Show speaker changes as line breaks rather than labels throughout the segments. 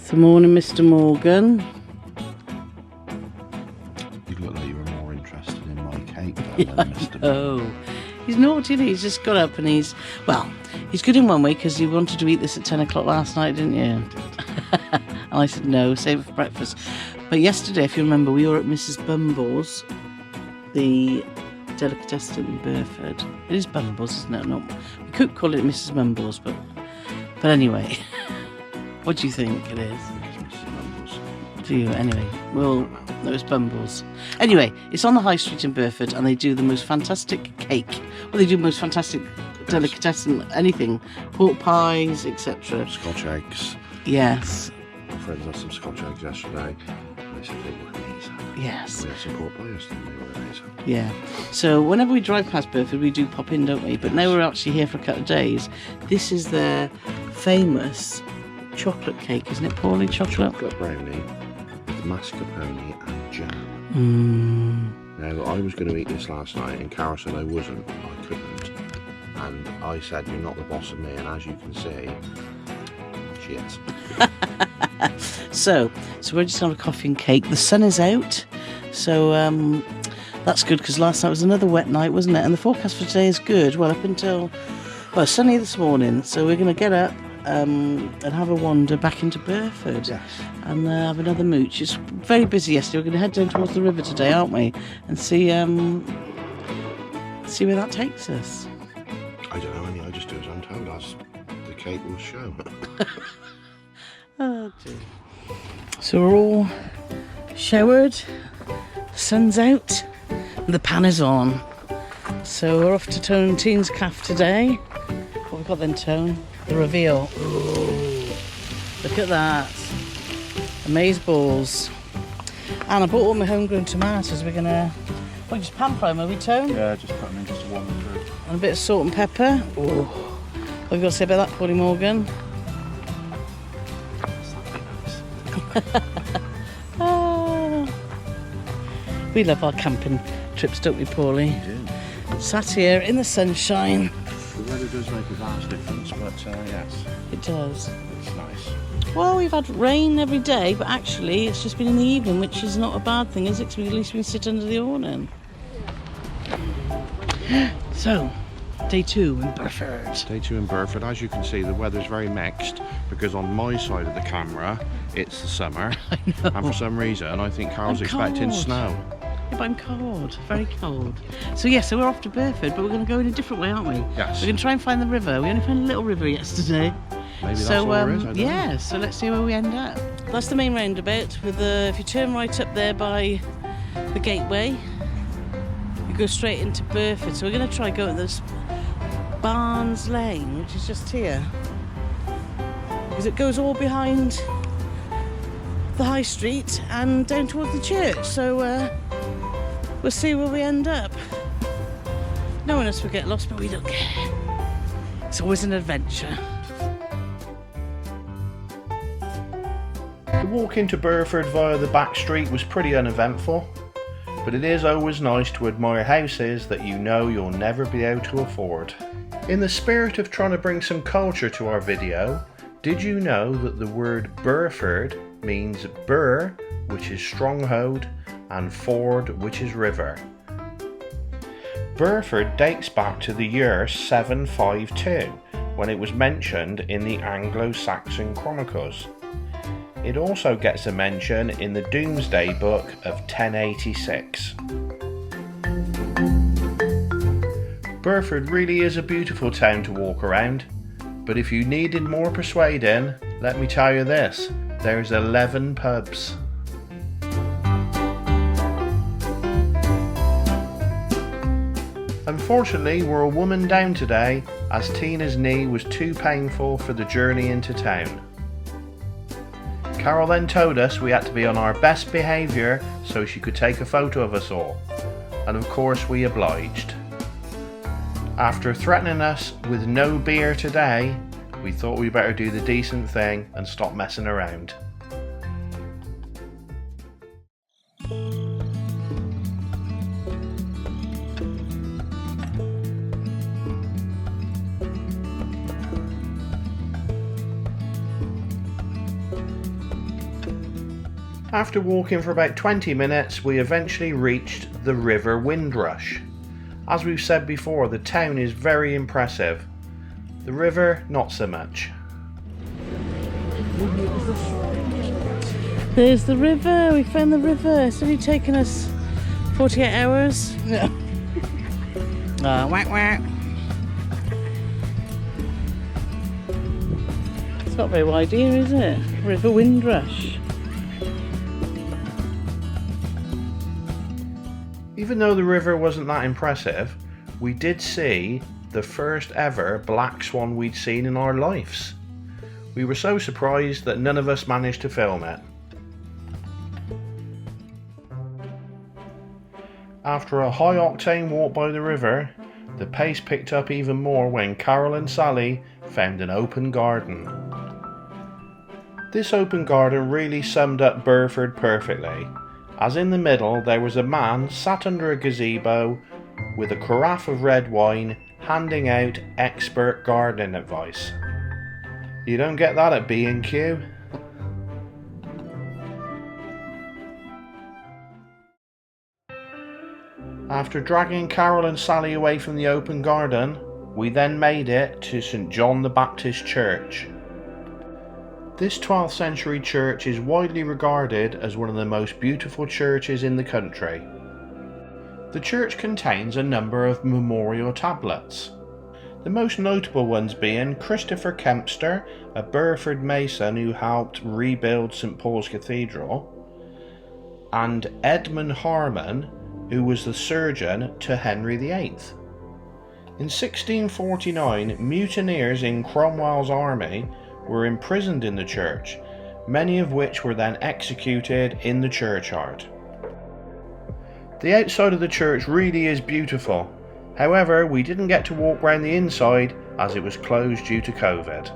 Good morning, Mr. Morgan.
You look like you were more interested in my cake than Mr.
Oh, he's naughty. He's just got up and he's good in one way because he wanted to eat this at 10 o'clock last night, didn't you? And I said no, save it for breakfast. But yesterday, if you remember, we were at Mrs. Bumble's, the delicatessen in Burford. It is Bumble's, isn't it? No, we could call it Mrs. Bumble's, but anyway, what do you think it is? Do you? Anyway, well, no, it's Bumble's. Anyway, it's on the high street in Burford, and they do the most fantastic cake. Well, they do the most fantastic delicatessen, anything, pork pies, etc.
Scotch eggs.
Yes.
My friends had some Scotch eggs yesterday. And they said they were amazing.
Yes.
We had some pork pie yesterday. They were amazing.
Yeah. So whenever we drive past Burford, we do pop in, don't we? But now we're actually here for a couple of days. This is their famous chocolate cake, isn't it, Paulie?
Chocolate brownie with mascarpone and jam. Now, I was going to eat this last night, and Carole said I wasn't. I couldn't. And I said, you're not the boss of me, and as you can see, she is.
So we're just having a coffee and cake. The sun is out, so that's good because last night was another wet night, wasn't it? And the forecast for today is good. Well, up until sunny this morning. So we're going to get up and have a wander back into Burford.
Yes.
And have another mooch. It's very busy yesterday. We're going to head down towards the river today, aren't we? And see where that takes us.
I don't know, I just do as I'm told, as the cake will show.
Oh dear. So we're all showered, the sun's out, and the pan is on. So we're off to Tone and Teen's Cafe today. What have we got then, Tone? The reveal. Ooh, look at that. Amaze balls. And I bought all my homegrown tomatoes. We're gonna just pan fry them, are we, Tone?
Yeah, just put them in just to warm them through.
And a bit of salt and pepper. Ooh. What have you got to say about that, Paulie Morgan? We love our camping trips, don't we, Paulie?
We do.
Sat here in the sunshine.
The weather does make a vast difference, but yes,
It does.
it's nice.
Well, we've had rain every day, but actually it's just been in the evening, which is not a bad thing, is it? Because at least we can sit under the awning. So, day 2 in Burford.
Day 2 in Burford. As you can see, the weather's very mixed because on my side of the camera, it's the summer.
I know.
And for some reason, I think Carol's
I'm
expecting
cold.
snow.
Yeah, but I'm cold, very cold. So so we're off to Burford, but we're going to go in a different way, aren't we?
Yes.
We're going to try and find the river. We only found a little river yesterday.
Maybe that's all there is, I don't know.
So let's see where we end up. That's the main roundabout. If you turn right up there by the gateway, you go straight into Burford. So we're going to try going this Barnes Lane, which is just here, because it goes all behind the high street and down towards the church. So we'll see where we end up. No one else will get lost, but we don't care. It's always an adventure.
The walk into Burford via the back street was pretty uneventful, but it is always nice to admire houses that you know you'll never be able to afford. In the spirit of trying to bring some culture to our video, did you know that the word Burford means Bur, which is stronghold, and Ford, which is river? Burford dates back to the year 752, when it was mentioned in the Anglo-Saxon Chronicles. It also gets a mention in the Domesday Book of 1086. Burford really is a beautiful town to walk around, but if you needed more persuading, let me tell you this, there's 11 pubs. Unfortunately, we're a woman down today, as Tina's knee was too painful for the journey into town. Carole then told us we had to be on our best behaviour so she could take a photo of us all, and of course we obliged. After threatening us with no beer today, we thought we better do the decent thing and stop messing around. After walking for about 20 minutes, we eventually reached the River Windrush. As we've said before, the town is very impressive. The river, not so much.
There's the river. We found the river. It's only taken us 48 hours. No. Whack whack. It's not very wide here, is it? River Windrush.
Even though the river wasn't that impressive, we did see the first ever black swan we'd seen in our lives. We were so surprised that none of us managed to film it. After a high octane walk by the river, the pace picked up even more when Carole and Sally found an open garden. This open garden really summed up Burford perfectly, as in the middle there was a man sat under a gazebo with a carafe of red wine handing out expert gardening advice. You don't get that at B&Q. After dragging Carole and Sally away from the open garden, we then made it to St John the Baptist Church. This 12th century church is widely regarded as one of the most beautiful churches in the country. The church contains a number of memorial tablets, the most notable ones being Christopher Kempster, a Burford mason who helped rebuild St Paul's Cathedral, and Edmund Harmon, who was the surgeon to Henry VIII. In 1649, mutineers in Cromwell's army were imprisoned in the church, many of which were then executed in the churchyard. The outside of the church really is beautiful. However, we didn't get to walk around the inside as it was closed due to COVID.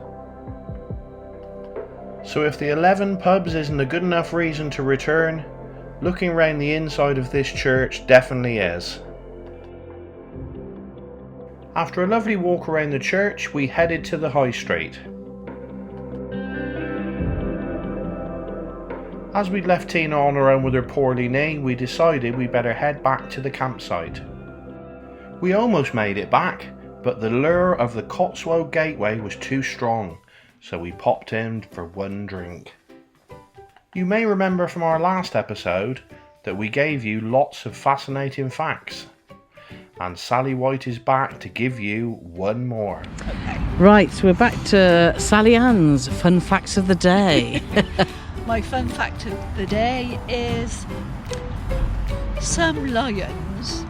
So if the 11 pubs isn't a good enough reason to return, looking around the inside of this church definitely is. After a lovely walk around the church, we headed to the high street. As we'd left Tina on her own with her poorly knee, we decided we better head back to the campsite. We almost made it back, but the lure of the Cotswold Gateway was too strong, so we popped in for one drink. You may remember from our last episode that we gave you lots of fascinating facts, and Sally White is back to give you one more.
Right, so we're back to Sally Ann's fun facts of the day.
My fun fact of the day is some lions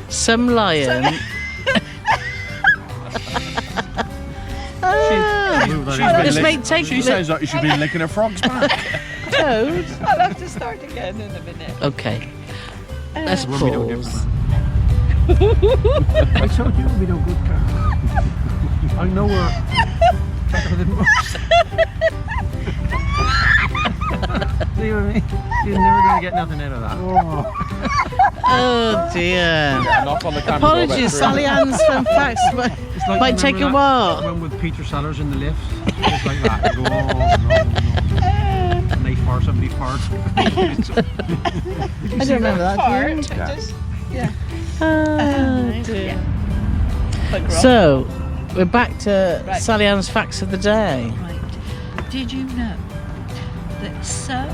Some lion.
She sounds like she's been licking her frog's back.
Toad.
I'll have to start again in a minute.
Okay. Let's pause.
I told you we don't good car. I know her better than most. See what I mean? You're never going to get nothing out of that.
Oh dear.
Knock on the camera.
Apologies, Sally Ann's fun facts might take a while.
One with Peter Sellers in the lift, just like that. You go, oh, no. And they fart, somebody farts.
I don't remember that.
Fart.
Yeah. Oh dear. So, we're back to Sally Ann's facts of the day.
Right. Did you know that some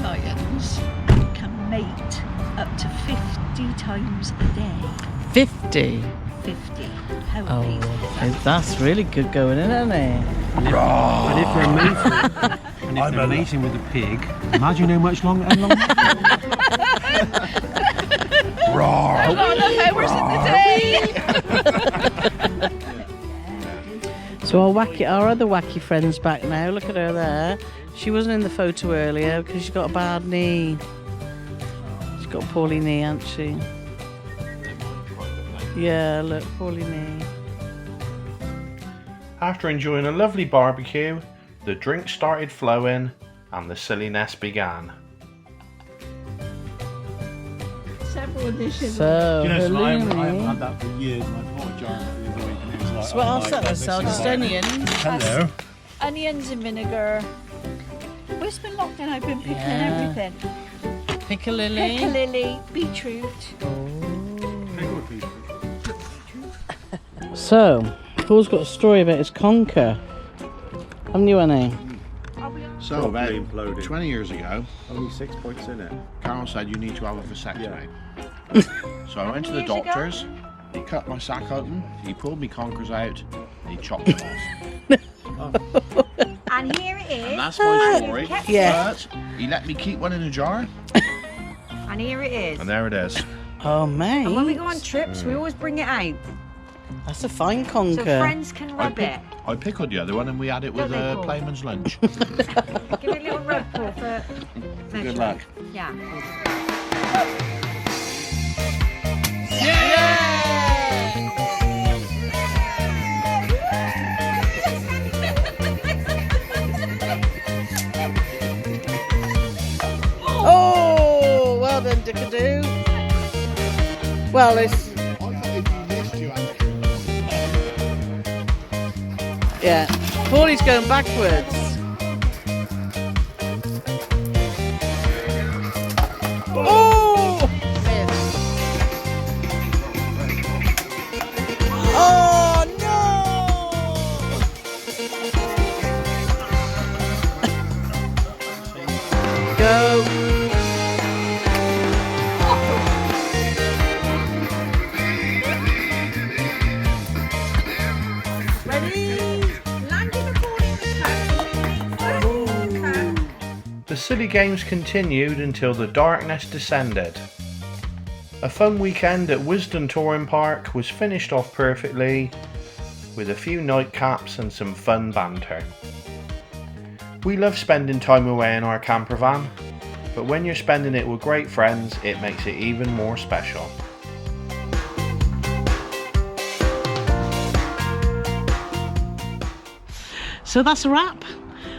lions can mate up to 50 times a day?
50?
50. How
Oh,
amazing.
that's really good going, isn't it?
And if they're mating with a pig, imagine how much longer.
Roar.
A lot of hours in the day.
So our other wacky friend's back now. Look at her there. She wasn't in the photo earlier because she's got a bad knee. She's got a poorly knee, hasn't she? Yeah, look, poorly knee.
After enjoying a lovely barbecue, the drinks started flowing and the silliness began.
Several dishes.
So,
You know, so I haven't
halloumi.
had that for years. My poor giant the other week, and it was
So what else that is? Just onions.
Hello.
Onions and vinegar. We've been locked in. I've been pickling
Yeah.
everything.
Piccalilli.
Piccalilli, beetroot.
So, Paul's got a story about his conker. Haven't you, Annie?
So about
Imploded.
20 years ago,
Only 6 points in it.
Carole said you need to have a vasectomy.
Yeah.
So I went to the
years ago?
doctors, he cut my sack open, he pulled me conkers out, and he chopped them off.
And here it is.
And that's my story.
Yeah.
But he let me keep one in a jar,
And here it is.
and there it is.
Oh, mate.
And when we go on trips, we always bring it out
That's a fine
so
conker.
friends can rub it.
I pickled the other one and we had it with
Don't they, Paul?
Playman's lunch.
Give it a little rub, Paul, for
Good luck.
Yeah.
Oh, well done, Dickadoo. Well, it's... Yeah. Paulie's going backwards. Oh! Oh, no! Go.
The silly games continued until the darkness descended. A fun weekend at Wysdom Touring Park was finished off perfectly with a few nightcaps and some fun banter. We love spending time away in our camper van, but when you're spending it with great friends, it makes it even more special.
So that's a wrap.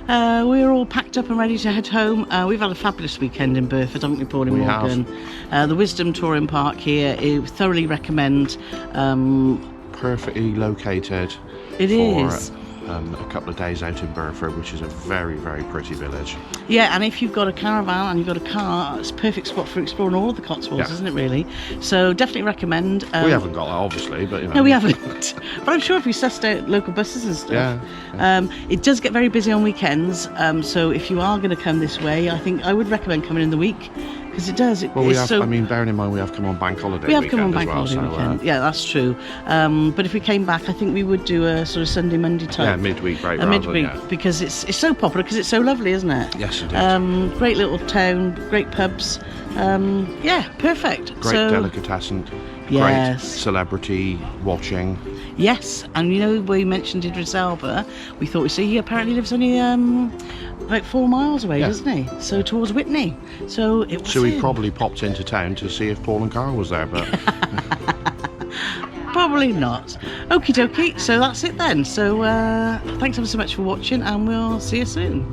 We're all packed up and ready to head home. We've had a fabulous weekend in Burford, haven't we, Paul and
We
Morgan? The Wysdom Touring Park here, I thoroughly recommend.
Perfectly located
It
for
is.
a couple of days out in Burford, which is a very, very pretty village.
Yeah, and if you've got a caravan and you've got a car, it's a perfect spot for exploring all of the Cotswolds,
Yeah.
isn't it, really? So definitely recommend.
We haven't got that, obviously, but you know.
No, we haven't. But I'm sure if we sussed out local buses and stuff.
Yeah.
It does get very busy on weekends. So if you are going to come this way, I think I would recommend coming in the week. Because it does.
Well, we
it's
have.
so,
I mean, bearing in mind we have come on bank holiday.
we have come on
weekend
bank
as well,
holiday
so,
weekend. Yeah, that's true. But if we came back, I think we would do a sort of Sunday, Monday type.
Yeah, midweek break.
A
rather,
midweek,
yeah.
because it's so popular, because it's so lovely, isn't it?
Yes, it is.
Great little town, great pubs. Yeah, perfect.
Great
so,
delicatessen.
Yes.
Great celebrity watching.
Yes, and you know, we mentioned Idris Elba. We thought, he apparently lives only about 4 miles away,
Yeah.
doesn't he? So towards Whitney. So it was
So he
him.
probably popped into town to see if Paul and Carole was there, but
Probably not. Okie dokie, so that's it then. So thanks ever so much for watching, and we'll see you soon.